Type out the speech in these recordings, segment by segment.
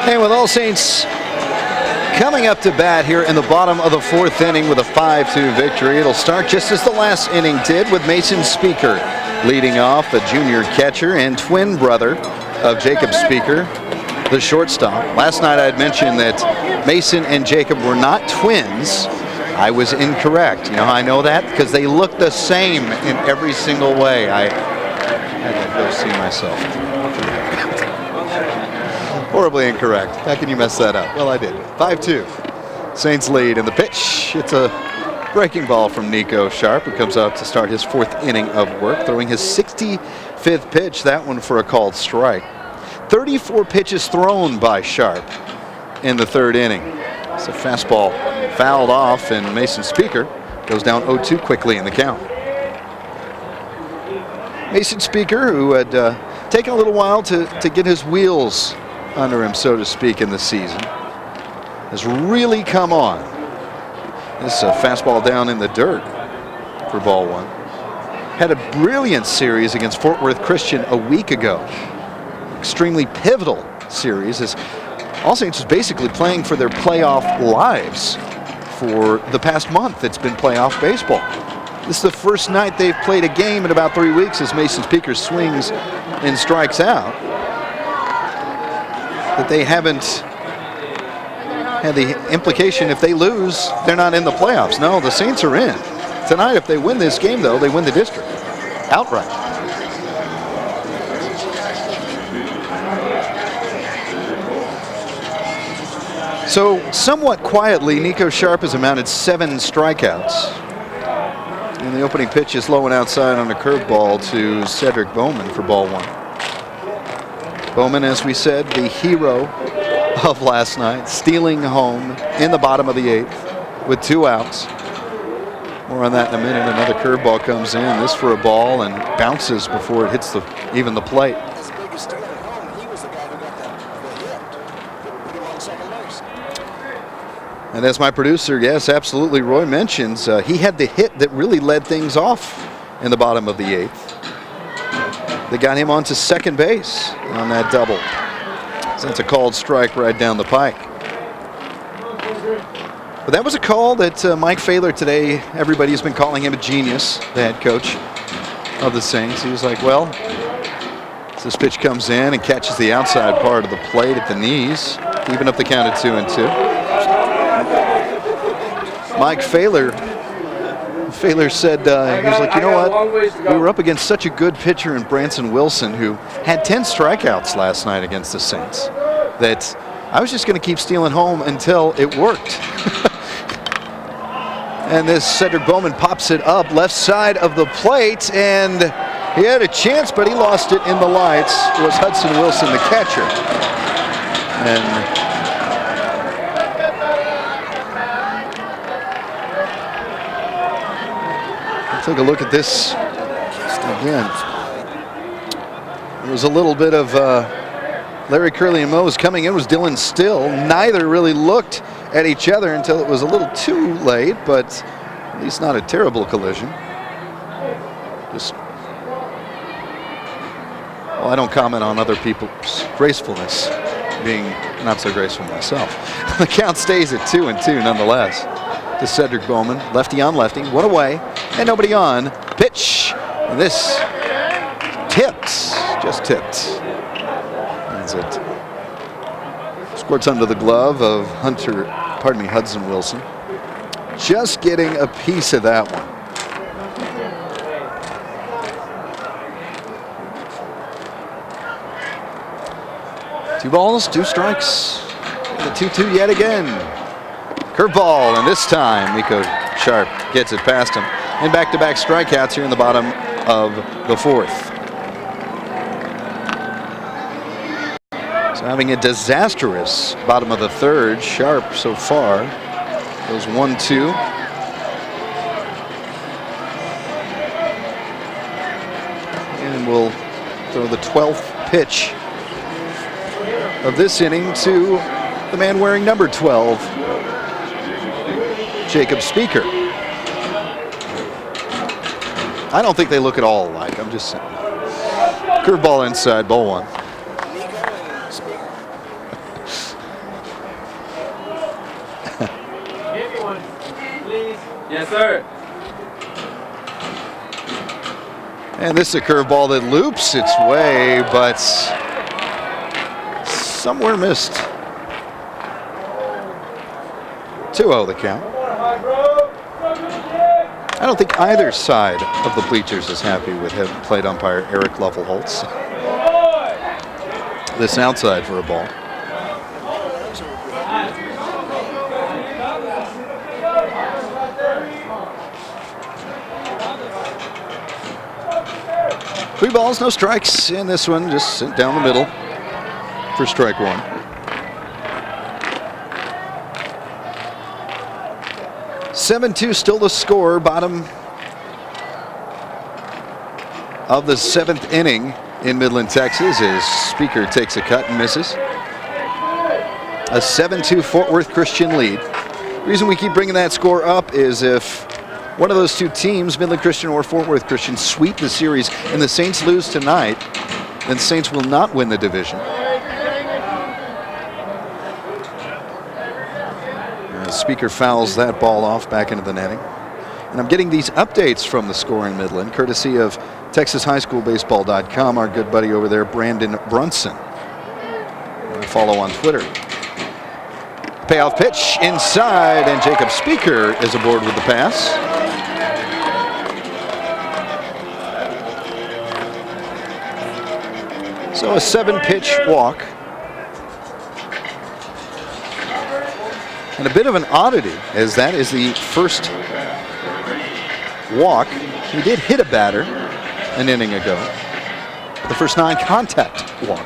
And with All Saints coming up to bat here in the bottom of the fourth inning with a 5-2 victory, it'll start just as the last inning did, with Mason Speaker leading off, a junior catcher and twin brother of Jacob Speaker, the shortstop. Last night I had mentioned that Mason and Jacob were not twins. I was incorrect. You know how I know that? Because they look the same in every single way. I had to go see myself. Horribly incorrect. How can you mess that up? Well, I did. 5-2. Saints lead, and the pitch, it's a breaking ball from Nico Sharp, who comes out to start his fourth inning of work, throwing his 65th pitch, that one for a called strike. 34 pitches thrown by Sharp in the third inning. It's a fastball fouled off, and Mason Speaker goes down 0-2 quickly in the count. Mason Speaker, who had taken a little while to get his wheels under him, so to speak, in the season, has really come on. This is a fastball down in the dirt for ball one. Had a brilliant series against Fort Worth Christian a week ago. Extremely pivotal series, as All Saints was basically playing for their playoff lives for the past month. It's been playoff baseball. This is the first night they've played a game in about 3 weeks as Mason Speaker swings and strikes out, that they haven't had the implication if they lose, they're not in the playoffs. No, the Saints are in. Tonight, if they win this game, though, they win the district outright. So, somewhat quietly, Nico Sharp has amounted 7 strikeouts. And the opening pitch is low and outside on a curveball to Cedric Bowman for ball one. Bowman, as we said, the hero of last night, stealing home in the bottom of the 8th with 2 outs. More on that in a minute. Another curveball comes in, this for a ball, and bounces before it hits even the plate. And as my producer, yes, absolutely, Roy mentions, he had the hit that really led things off in the bottom of the 8th. They got him onto second base on that double. So that's a called strike right down the pike. But that was a call that Mike Fahler today, everybody's been calling him a genius, the head coach of the Saints. He was like, well, as this pitch comes in and catches the outside part of the plate at the knees, even up the count at 2-2. Mike Fahler said, he was like, you know what, we were up against such a good pitcher in Branson Wilson, who had 10 strikeouts last night against the Saints, that I was just going to keep stealing home until it worked. And this Cedric Bowman pops it up left side of the plate, and he had a chance, but he lost it in the lights. It was Hudson Wilson, the catcher. And take a look at this again. There was a little bit of Larry Curly and Mose coming in. Was Dylan Still. Neither really looked at each other until it was a little too late, but at least not a terrible collision. Just, well, I don't comment on other people's gracefulness, being not so graceful myself. The count stays at 2-2 nonetheless. To Cedric Bowman, lefty on lefty, one away, and nobody on. Pitch, and this tipped, just tipped. That's it. Squirts under the glove of Hudson Wilson. Just getting a piece of that one. Two balls, 2 strikes. The 2-2 yet again. Curveball, and this time Nico Sharp gets it past him. And back-to-back strikeouts here in the bottom of the 4th. So having a disastrous bottom of the 3rd. Sharp so far goes 1-2. And we'll throw the 12th pitch of this inning to the man wearing number 12. Jacob Speaker. I don't think they look at all alike. I'm just saying. Curveball inside, ball one. Yes, sir. And this is a curveball that loops its way, but somewhere missed. 2-0 the count. I don't think either side of the bleachers is happy with head plate umpire Eric Lovell-Holtz. This outside for a ball. Three balls, no strikes in this one, just sent down the middle for strike one. (7-2) still the score, bottom of the seventh inning in Midland, Texas, as Speaker takes a cut and misses. A 7-2 Fort Worth Christian lead. The reason we keep bringing that score up is if one of those two teams, Midland Christian or Fort Worth Christian, sweep the series and the Saints lose tonight, then Saints will not win the division. Speaker fouls that ball off back into the netting. And I'm getting these updates from the score in Midland, courtesy of TexasHighSchoolBaseball.com, our good buddy over there, Brandon Brunson. Follow on Twitter. Payoff pitch inside, and Jacob Speaker is aboard with the pass. So a 7-pitch walk. And a bit of an oddity, as that is the first walk. He did hit a batter an inning ago. The first non-contact walk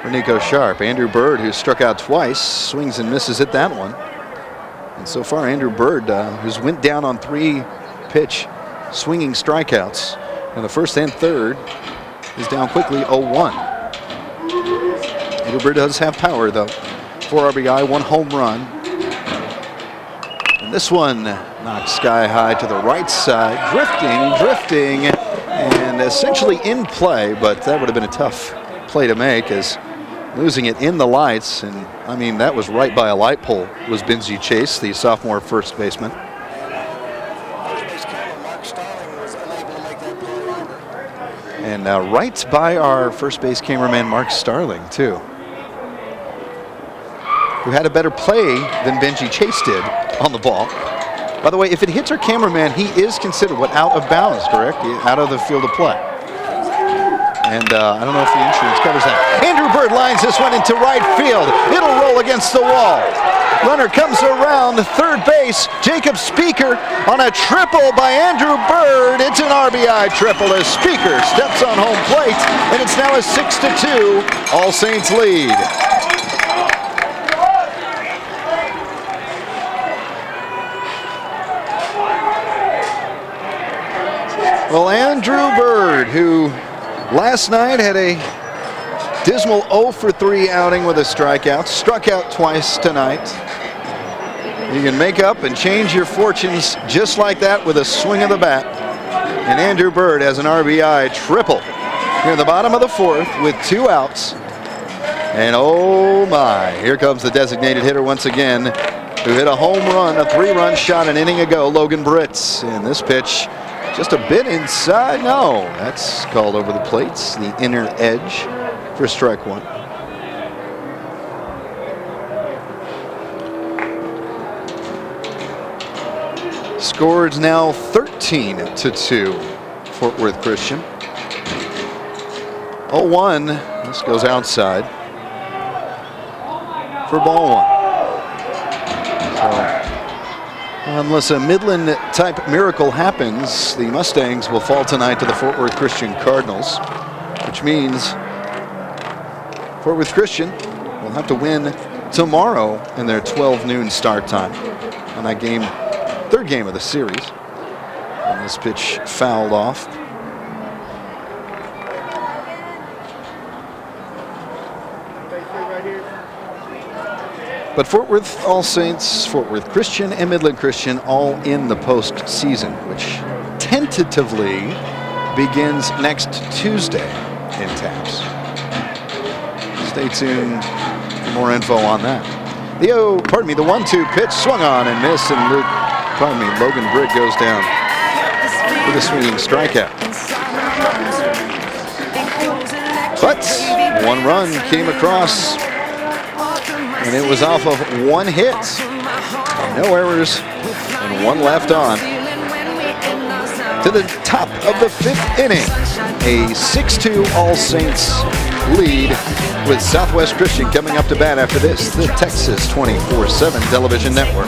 for Nico Sharp. Andrew Bird, who struck out twice, swings and misses at that one. And so far, Andrew Bird, who's went down on 3-pitch swinging strikeouts. And the first and third is down quickly, 0-1. Andrew Bird does have power, though. 4 RBI, 1 home run. And this one knocked sky high to the right side, drifting, and essentially in play, but that would have been a tough play to make, as losing it in the lights, and I mean, that was right by a light pole, was Benzie Chase, the sophomore first baseman. And right by our first base cameraman, Mark Starling, too, who had a better play than Benji Chase did on the ball. By the way, if it hits our cameraman, he is considered out of bounds, correct? Out of the field of play. And I don't know if the insurance covers that. Andrew Bird lines this one into right field. It'll roll against the wall. Runner comes around third base. Jacob Speaker on a triple by Andrew Bird. It's an RBI triple as Speaker steps on home plate, and it's now a 6-2 All Saints lead. Well, Andrew Bird, who last night had a dismal 0-for-3 outing with a strikeout, struck out twice tonight. You can make up and change your fortunes just like that with a swing of the bat. And Andrew Bird has an RBI triple near the bottom of the fourth with 2 outs. And oh my, here comes the designated hitter once again, who hit a home run, a 3-run shot an inning ago, Logan Britz. And this pitch just a bit inside. No, that's called over the plates, the inner edge for strike one. Score is now 13-2 Fort Worth Christian. 0-1, this goes outside for ball one. So, unless a Midland-type miracle happens, the Mustangs will fall tonight to the Fort Worth Christian Cardinals, which means Fort Worth Christian will have to win tomorrow in their 12 noon start time on that game, third game of the series. And this pitch fouled off. But Fort Worth All Saints, Fort Worth Christian, and Midland Christian all in the postseason, which tentatively begins next Tuesday in TAPS. Stay tuned for more info on that. The 1-2 pitch swung on and missed, and Logan Britt goes down with a swinging strikeout. But one run came across, and it was off of one hit. No errors, and one left on. To the top of the 5th inning, a 6-2 All Saints lead, with Southwest Christian coming up to bat after this, the Texas 24/7 television network.